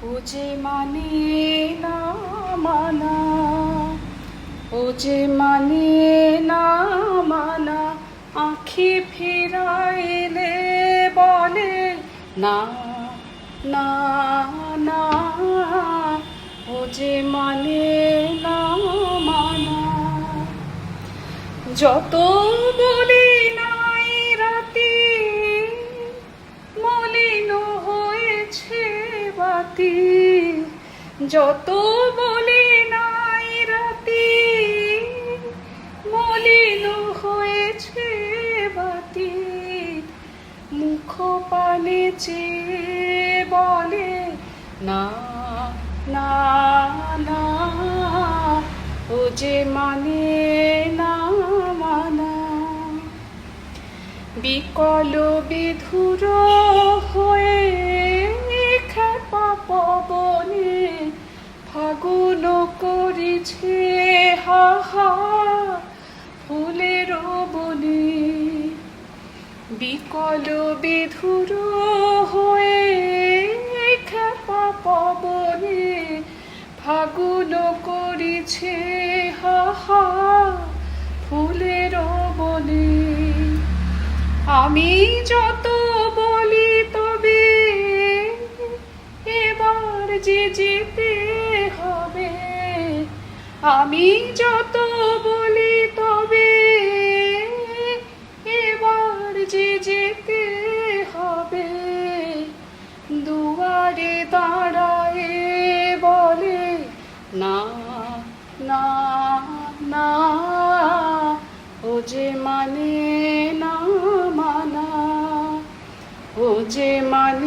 ও যে মানে না মানা, ও যে মানে না মানা, আঁখি ফিরাইলে বলে না না না। ও যে মানে না মানা, যত বলি নাই রাতি মলিন হয়েছে বাতি, যত বলি নাই রাতি মলিন হয়েছে বাতি, মুখ পানে চেয়ে বলে না না না। ও যে মানে না মানা, বিকল বিধুর হয়ে খেপা পবনে ফাগুন করিছে হাহা ফুলের বনে। বিকল বিধুর হয়ে খেপা পবনে ফাগুন করিছে হাহা ফুলের বনে। আমি যত বলি তবে এবার যে যেতে হবে, আমি যত বলি তবে এবার যে যেতে হবে, দুয়ারে দাঁড়ায়ে বলে না না না। ও যে মানে না মানা, ও যে মানে